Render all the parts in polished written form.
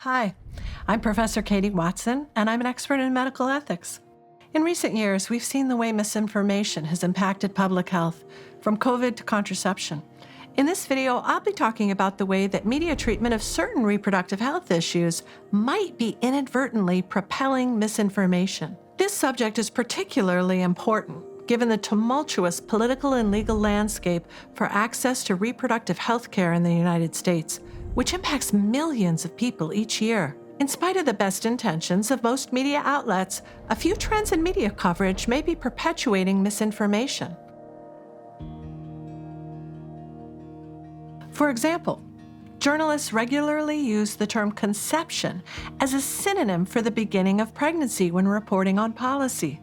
Hi, I'm Professor Katie Watson, and I'm an expert in medical ethics. In recent years, we've seen the way misinformation has impacted public health, from COVID to contraception. In this video, I'll be talking about the way that media treatment of certain reproductive health issues might be inadvertently propelling misinformation. This subject is particularly important, given the tumultuous political and legal landscape for access to reproductive health care in the United States, which impacts millions of people each year. In spite of the best intentions of most media outlets, a few trends in media coverage may be perpetuating misinformation. For example, journalists regularly use the term conception as a synonym for the beginning of pregnancy when reporting on policy,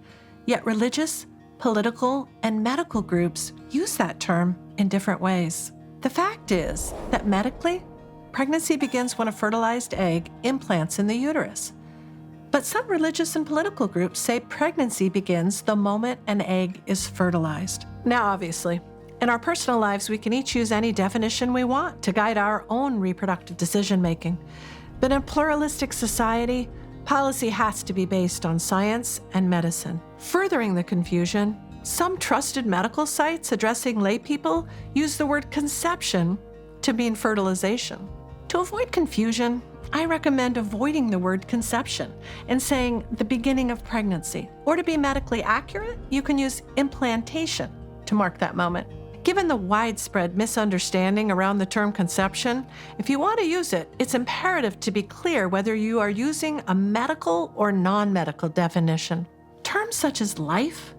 yet religious, political, and medical groups use that term in different ways. The fact is that medically, pregnancy begins when a fertilized egg implants in the uterus. But some religious and political groups say pregnancy begins the moment an egg is fertilized. Now, obviously, in our personal lives, we can each use any definition we want to guide our own reproductive decision-making. But in a pluralistic society, policy has to be based on science and medicine. Furthering the confusion, some trusted medical sites addressing laypeople use the word conception to mean fertilization. To avoid confusion, I recommend avoiding the word conception and saying the beginning of pregnancy. Or to be medically accurate, you can use implantation to mark that moment. Given the widespread misunderstanding around the term conception, if you want to use it, it's imperative to be clear whether you are using a medical or non-medical definition. Terms such as life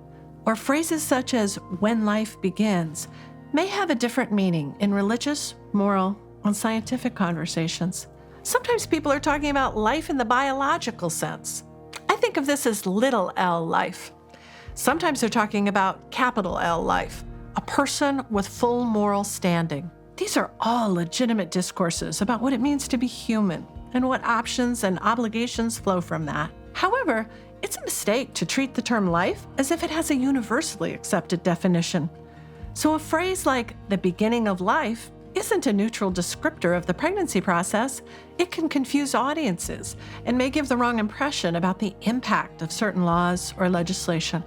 or phrases such as when life begins may have a different meaning in religious, moral, and scientific conversations. Sometimes people are talking about life in the biological sense. I think of this as little L life. Sometimes they're talking about capital L life, a person with full moral standing. These are all legitimate discourses about what it means to be human and what options and obligations flow from that. However, it's a mistake to treat the term life as if it has a universally accepted definition. So a phrase like the beginning of life isn't a neutral descriptor of the pregnancy process. It can confuse audiences and may give the wrong impression about the impact of certain laws or legislation.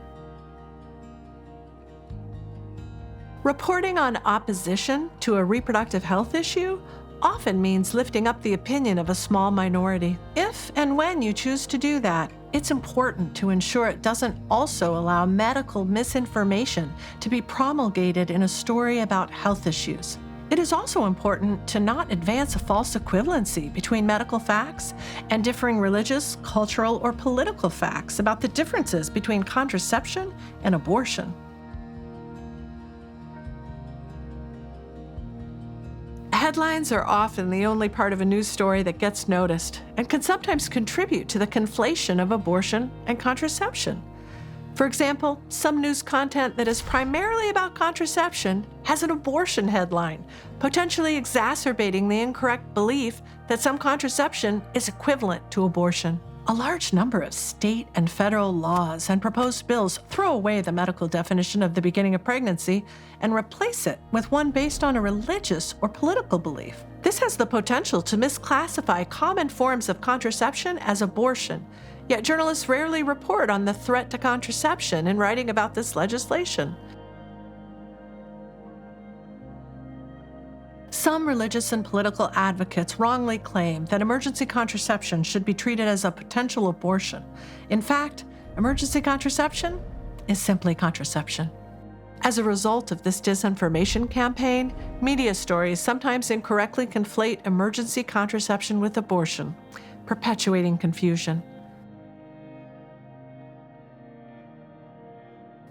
Reporting on opposition to a reproductive health issue often means lifting up the opinion of a small minority. If and when you choose to do that, it's important to ensure it doesn't also allow medical misinformation to be promulgated in a story about health issues. It is also important to not advance a false equivalency between medical facts and differing religious, cultural, or political facts about the differences between contraception and abortion. Headlines are often the only part of a news story that gets noticed and can sometimes contribute to the conflation of abortion and contraception. For example, some news content that is primarily about contraception has an abortion headline, potentially exacerbating the incorrect belief that some contraception is equivalent to abortion. A large number of state and federal laws and proposed bills throw away the medical definition of the beginning of pregnancy and replace it with one based on a religious or political belief. This has the potential to misclassify common forms of contraception as abortion, yet journalists rarely report on the threat to contraception in writing about this legislation. Some religious and political advocates wrongly claim that emergency contraception should be treated as a potential abortion. In fact, emergency contraception is simply contraception. As a result of this disinformation campaign, media stories sometimes incorrectly conflate emergency contraception with abortion, perpetuating confusion.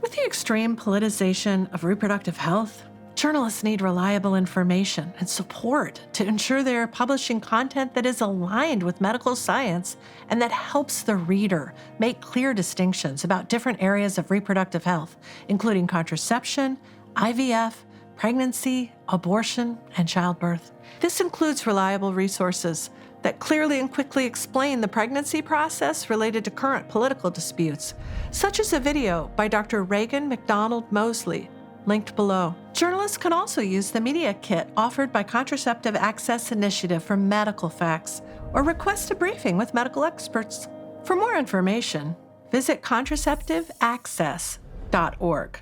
With the extreme politicization of reproductive health, journalists need reliable information and support to ensure they are publishing content that is aligned with medical science and that helps the reader make clear distinctions about different areas of reproductive health, including contraception, IVF, pregnancy, abortion, and childbirth. This includes reliable resources that clearly and quickly explain the pregnancy process related to current political disputes, such as a video by Dr. Reagan McDonald Mosley, linked below. Journalists can also use the media kit offered by Contraceptive Access Initiative for medical facts, or request a briefing with medical experts. For more information, visit contraceptiveaccess.org.